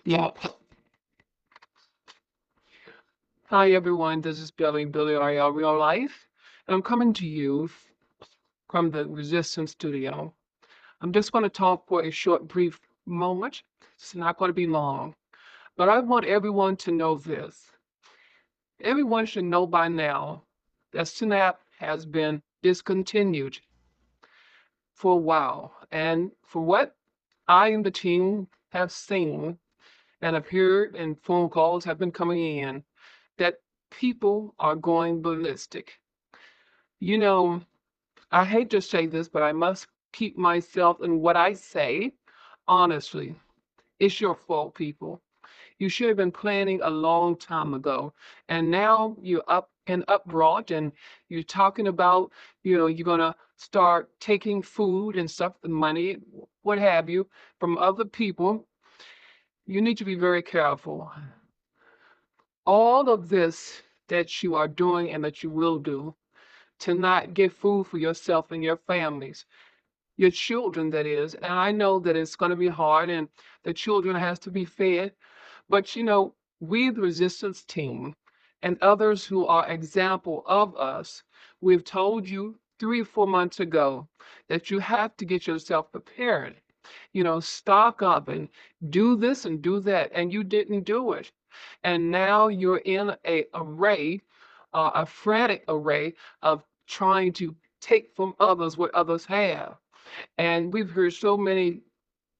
Yeah. Hi, everyone. This is Billy Ariel Real Life. And I'm coming to you from the Resistance Studio. I'm just going to talk for a short, brief moment. It's not going to be long. But I want everyone to know this. Everyone should know by now that SNAP has been discontinued for a while. And for what I and the team have seen and have heard and phone calls have been coming in, that people are going ballistic. You know, I hate to say this, but I must keep myself in what I say. Honestly, it's your fault, people. You should have been planning a long time ago. And now you're up and uproar and you're talking about, you're gonna start taking food and stuff, the money, what have you, from other people. You need to be very careful. All of this that you are doing and that you will do to not get food for yourself and your families, your children, that is. And I know that it's going to be hard and the children has to be fed. But we, the resistance team, and others who are example of us, we've told you 3 or 4 months ago that you have to get yourself prepared. Stock up and do this and do that, and you didn't do it. And now you're in a frantic array of trying to take from others what others have. And we've heard so many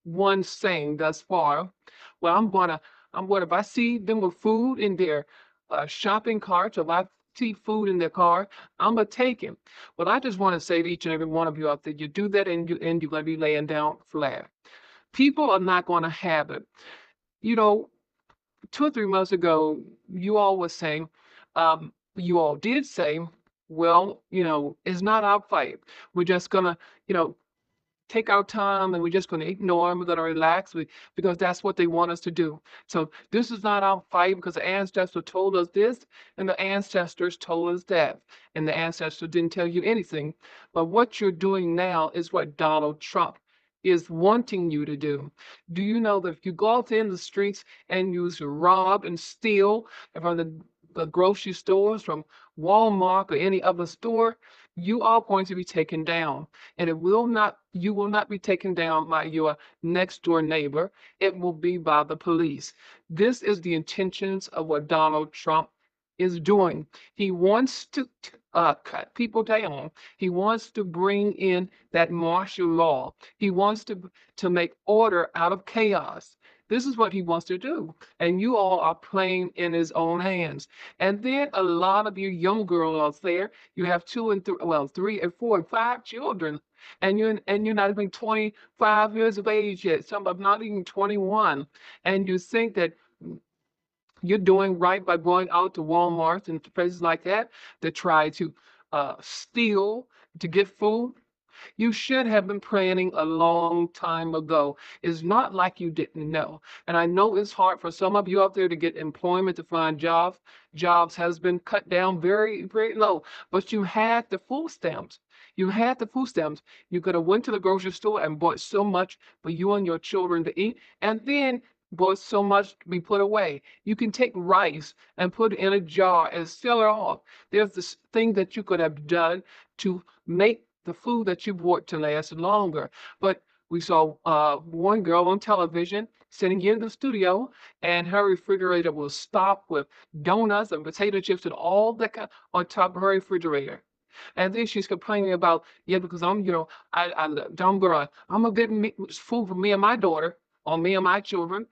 ones saying thus far, well, if I see them with food in their shopping carts, or if I see food in their car, I'm gonna take it. Well, I just want to say to each and every one of you out there, you do that and you're gonna be laying down flat. People are not gonna have it. You know, 2 or 3 months ago, you all did say, well, it's not our fight. We're just gonna, you know, take our time and we're just going to ignore them. We're going to relax because that's what they want us to do. So this is not our fight because the ancestors told us this and the ancestors told us that. And the ancestors didn't tell you anything. But what you're doing now is what Donald Trump is wanting you to do. Do you know that if you go out there in the streets and you rob and steal from the grocery stores, from Walmart or any other store, you are going to be taken down, and you will not be taken down by your next door neighbor. It will be by the police. This is the intentions of what Donald Trump is doing. He wants to cut people down. He wants to bring in that martial law. He wants to make order out of chaos. This is what he wants to do. And you all are playing in his own hands. And then a lot of you young girls out there, you have two and three, well, 3 and 4 and 5 children, and you're not even 25 years of age yet. Some are not even 21, and you think that you're doing right by going out to Walmart and places like that to try to steal to get food. You should have been planning a long time ago. It's not like you didn't know. And I know it's hard for some of you out there to get employment, to find jobs. Jobs has been cut down very, very low. But you had the food stamps. You had the food stamps. You could have went to the grocery store and bought so much for you and your children to eat, and then bought so much to be put away. You can take rice and put it in a jar and sell it off. There's this thing that you could have done to make the food that you bought to last longer. But we saw one girl on television sitting in the studio, and her refrigerator was stocked with donuts and potato chips and all that on top of her refrigerator. And then she's complaining about, yeah, because I'm gonna get food for me and my daughter or me and my children.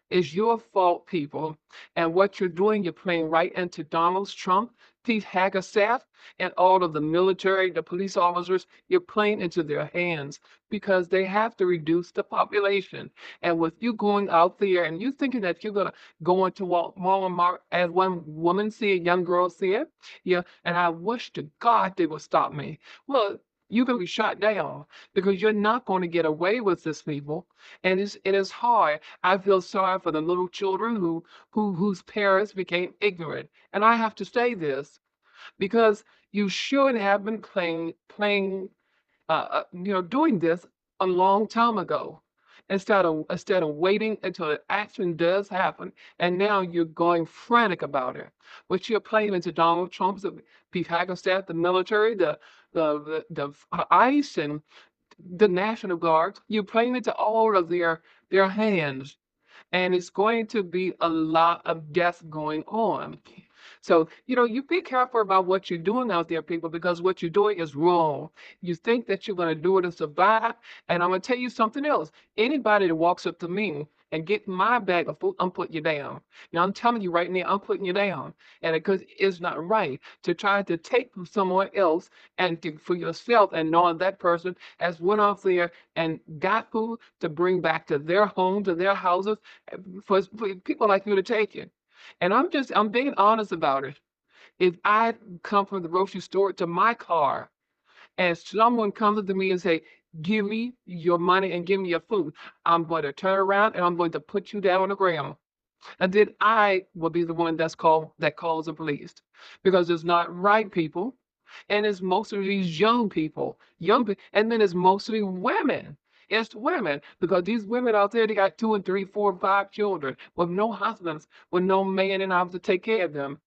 It's your fault, people. And what you're doing, you're playing right into Donald Trump, Pete Haggerstaff, and all of the military, the police officers. You're playing into their hands because they have to reduce the population. And with you going out there and you thinking that you're gonna go into Walmart, as one woman said, young girl said, yeah, and I wish to God they would stop me. Well, you're going to be shot down because you're not going to get away with this, people. And it is hard. I feel sorry for the little children whose parents became ignorant. And I have to say this because you should have been doing this a long time ago. instead of waiting until the action does happen, and now you're going frantic about it. What you're playing into Donald Trump's, Pete Haggerstadt, the military, the ICE, and the National Guard. You're playing into all of their hands, and it's going to be a lot of death going on. So, you be careful about what you're doing out there, people, because what you're doing is wrong. You think that you're going to do it to survive, and I'm going to tell you something else. Anybody that walks up to me and get my bag of food, I'm putting you down. Now, I'm telling you right now, I'm putting you down. And because it's not right to try to take from someone else and for yourself, and knowing that person has went off there and got food to bring back to their homes, to their houses, for people like you to take it. And I'm being honest about it. If I come from the grocery store to my car and someone comes up to me and say, give me your money and give me your food, I'm going to turn around and I'm going to put you down on the ground. And then I will be the one that calls the police. Because it's not right, people. And it's most of these and then it's mostly women. It's women, because these women out there, they got 2 and 3, 4, 5 children with no husbands, with no man in arms to take care of them.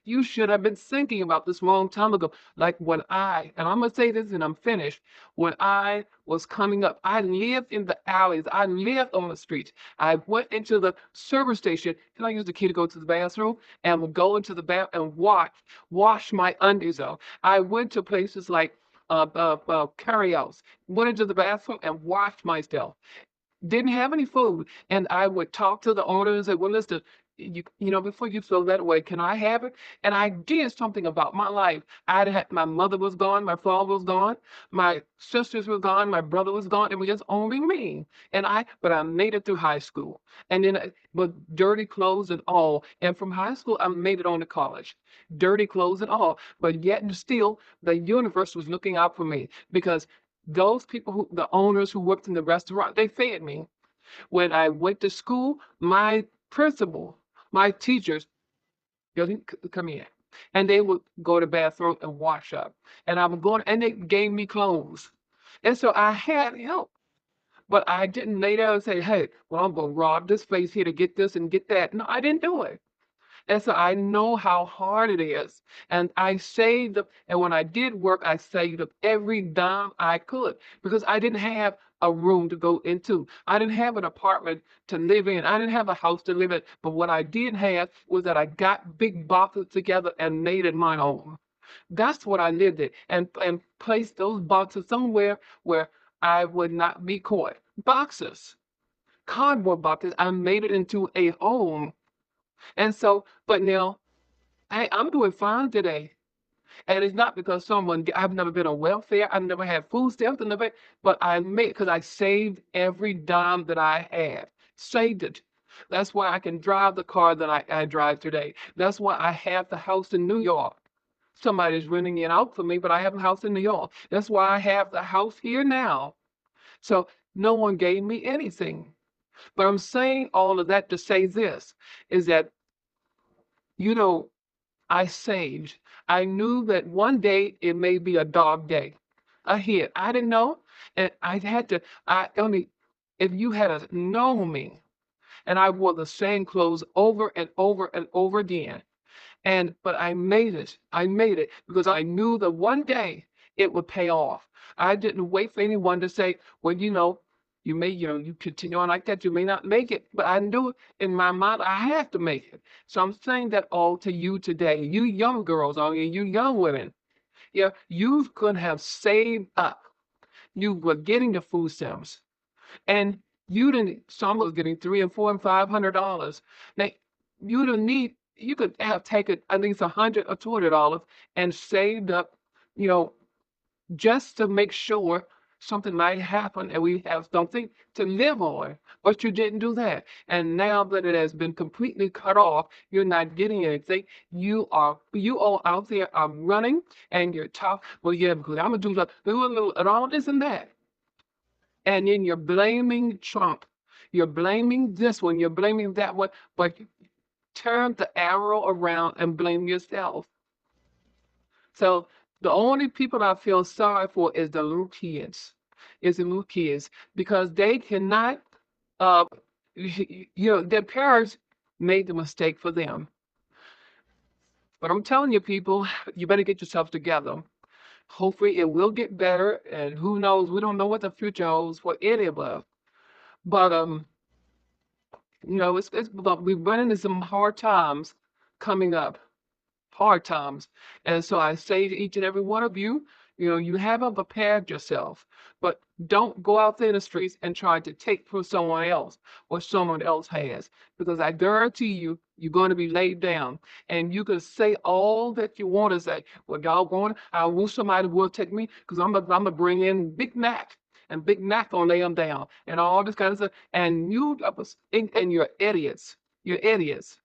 You should have been thinking about this long time ago. Like and I'm going to say this and I'm finished. When I was coming up, I lived in the alleys. I lived on the streets. I went into the service station, and I used the key to go to the bathroom and would go into the bath and wash my undies off. I went to places like carryouts, went into the bathroom and washed myself. Didn't have any food, and I would talk to the owners and, well, listen, before you throw that away, can I have it? And I did something about my life. My mother was gone, my father was gone, my sisters were gone, my brother was gone. It was just only me. But I made it through high school, and then, with dirty clothes and all. And from high school, I made it on to college, dirty clothes and all. But yet and still, the universe was looking out for me, because those people the owners who worked in the restaurant, they fed me. When I went to school, my principal, my teachers, come here. And they would go to the bathroom and wash up. And I would go, and they gave me clothes. And so I had help. But I didn't lay down and say, hey, well, I'm going to rob this place here to get this and get that. No, I didn't do it. And so I know how hard it is. And I saved up, and when I did work, I saved up every dime I could, because I didn't have a room to go into. I didn't have an apartment to live in. I didn't have a house to live in. But what I did have was that I got big boxes together and made it my own. That's what I lived in, and placed those boxes somewhere where I would not be caught. Boxes, cardboard boxes. I made it into a home. And so, but now, I'm doing fine today. And it's not because I've never been on welfare. I've never had food stamps, but because I saved every dime that I had. Saved it. That's why I can drive the car that I drive today. That's why I have the house in New York. Somebody's renting it out for me, but I have a house in New York. That's why I have the house here now. So no one gave me anything. But I'm saying all of that to say this, is that, you know, I saved. I knew that one day it may be a dog day ahead. I didn't know. And I had to, if you had a known me, and I wore the same clothes over and over and over again. But I made it. I made it because I knew that one day it would pay off. I didn't wait for anyone to say, well, you continue on like that, you may not make it. But I knew in my mind I had to make it. So I'm saying that all to you today, you young girls on here, you young women. Yeah, you could have saved up. You were getting the food stamps, and you didn't. Some was getting $300 and $400 and $500. Now you could have taken at least $100 or $200 and saved up, you know, just to make sure something might happen and we have something to live on. But you didn't do that. And now that it has been completely cut off, you're not getting anything. You all out there are running, and you're tough. Well, yeah, because I'm gonna do that, and all this and that. And then you're blaming Trump. You're blaming this one, you're blaming that one, but you turn the arrow around and blame yourself. So the only people I feel sorry for is the little kids. Is the little kids, because they cannot. Uh, their parents made the mistake for them. But I'm telling you, people, you better get yourself together. Hopefully, it will get better, and who knows? We don't know what the future holds for any of us. But but we're running into some hard times coming up. Hard times. And so I say to each and every one of you, you haven't prepared yourself, but don't go out there in the streets and try to take from someone else what someone else has. Because I guarantee you, you're going to be laid down. And you can say all that you want to say. Well, doggone, I wish somebody would take me because I'm gonna bring in Big Mac. And Big Mac gonna lay them down and all this kind of stuff. And and you're idiots. You're idiots.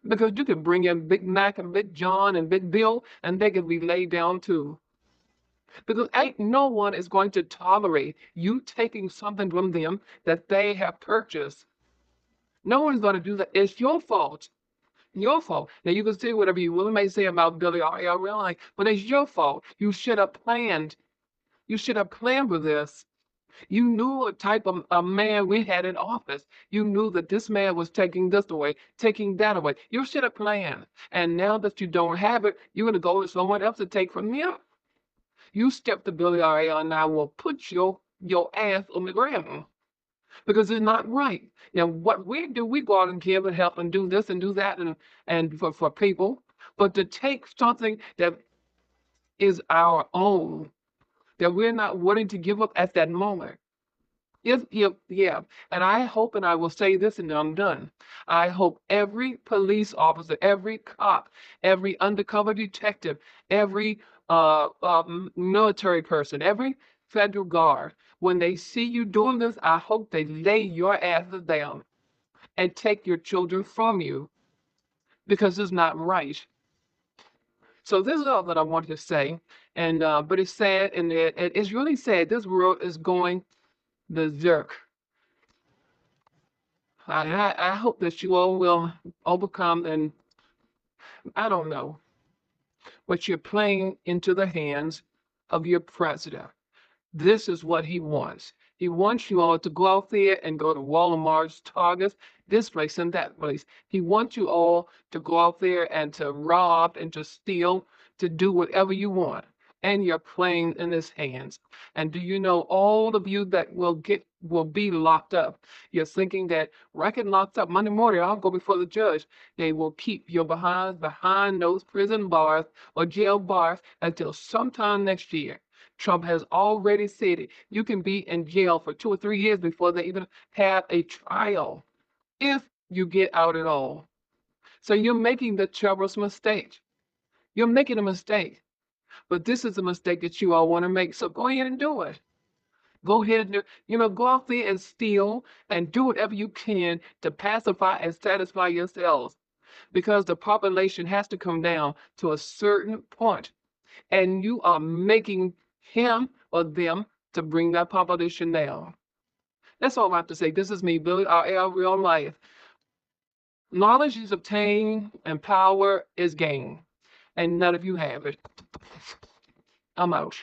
Because you can bring in Big Mac and Big John and Big Bill, and they can be laid down too. Because ain't no one is going to tolerate you taking something from them that they have purchased. No one's going to do that. It's your fault. Your fault. Now you can say whatever you will may say about Billy R. Real, but it's your fault. You should have planned. You should have planned for this. You knew what type of a man we had in office. You knew that this man was taking this away, taking that away. You should have planned. And now that you don't have it, you're going to go to someone else to take from him. You step to Billy R.A. and I will put your ass on the ground because it's not right. What we do, we go out and give and help and do this and do that and for people. But to take something that is our own, that we're not willing to give up at that moment. Yeah. And I hope, and I will say this and I'm done. I hope every police officer, every cop, every undercover detective, every military person, every federal guard, when they see you doing this, I hope they lay your asses down and take your children from you because it's not right. So this is all that I wanted to say, and but it's sad, and it's really sad. This world is going berserk. I hope that you all will overcome, and I don't know, but you're playing into the hands of your president. This is what he wants. He wants you all to go out there and go to Walmart's, Targets, this place and that place. He wants you all to go out there and to rob and to steal, to do whatever you want. And you're playing in his hands. And do you know all of you that will be locked up? You're thinking that when I get locked up Monday morning, I'll go before the judge. They will keep your behind those prison bars or jail bars until sometime next year. Trump has already said it. You can be in jail for 2 or 3 years before they even have a trial if you get out at all. So you're making the troublous mistake. You're making a mistake. But this is a mistake that you all want to make. So go ahead and do it. Go ahead and go out there and steal and do whatever you can to pacify and satisfy yourselves. Because the population has to come down to a certain point. And you are making him or them to bring that population down. That's all I have to say. This is me, Billy R.L. Real Life. Knowledge is obtained and power is gained. And none of you have it. I'm out.